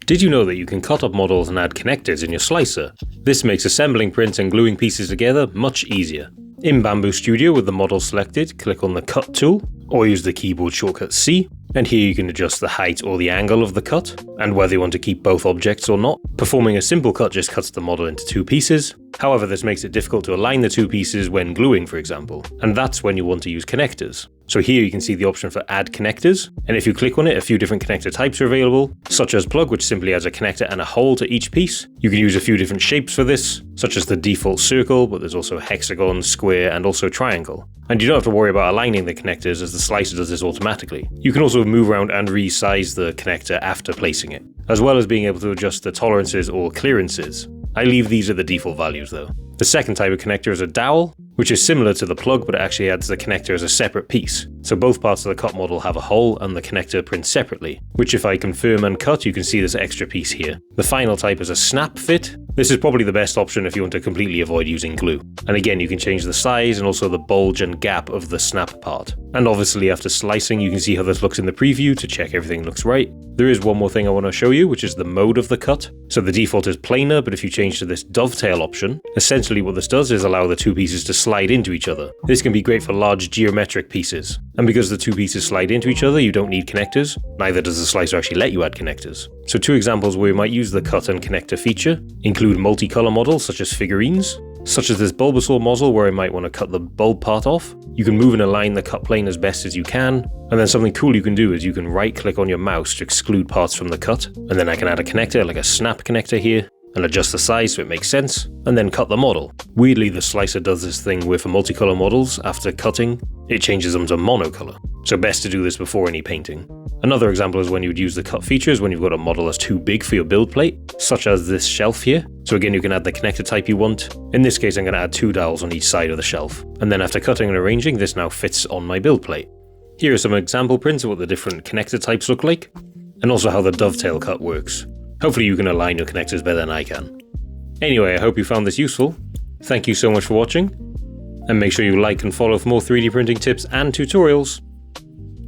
Did you know that you can cut up models and add connectors in your slicer? This makes assembling prints and gluing pieces together much easier. In Bambu Studio, with the model selected, click on the Cut tool, or use the keyboard shortcut C, and here you can adjust the height or the angle of the cut, and whether you want to keep both objects or not. Performing a simple cut just cuts the model into two pieces. However, this makes it difficult to align the two pieces when gluing, for example, and that's when you want to use connectors. So here you can see the option for Add Connectors, and if you click on it, a few different connector types are available, such as Plug, which simply adds a connector and a hole to each piece. You can use a few different shapes for this, such as the default circle, but there's also hexagon, square, and also triangle. And you don't have to worry about aligning the connectors, as the slicer does this automatically. You can also move around and resize the connector after placing it, as well as being able to adjust the tolerances or clearances. I leave these at the default values though. The second type of connector is a dowel, which is similar to the plug, but it actually adds the connector as a separate piece. So both parts of the cut model have a hole and the connector prints separately, which if I confirm and cut, you can see this extra piece here. The final type is a snap fit. This is probably the best option if you want to completely avoid using glue. And again, you can change the size and also the bulge and gap of the snap part. And obviously after slicing, you can see how this looks in the preview to check everything looks right. There is one more thing I want to show you, which is the mode of the cut. So the default is planar, but if you change to this dovetail option, essentially what this does is allow the two pieces to slide into each other. This can be great for large geometric pieces. And because the two pieces slide into each other, you don't need connectors. Neither does the slicer actually let you add connectors. So two examples where you might use the cut and connector feature include multicolor models such as figurines, such as this Bulbasaur model where I might want to cut the bulb part off. You can move and align the cut plane as best as you can, and then something cool you can do is you can right click on your mouse to exclude parts from the cut, and then I can add a connector like a snap connector here, and adjust the size so it makes sense, and then cut the model. Weirdly, the slicer does this thing where for multicolor models, after cutting, it changes them to monocolor. So best to do this before any painting. Another example is when you would use the cut features when you've got a model that's too big for your build plate, such as this shelf here. So again, you can add the connector type you want. In this case, I'm going to add two dowels on each side of the shelf. And then after cutting and arranging, this now fits on my build plate. Here are some example prints of what the different connector types look like, and also how the dovetail cut works. Hopefully you can align your connectors better than I can. Anyway, I hope you found this useful. Thank you so much for watching, and make sure you like and follow for more 3D printing tips and tutorials.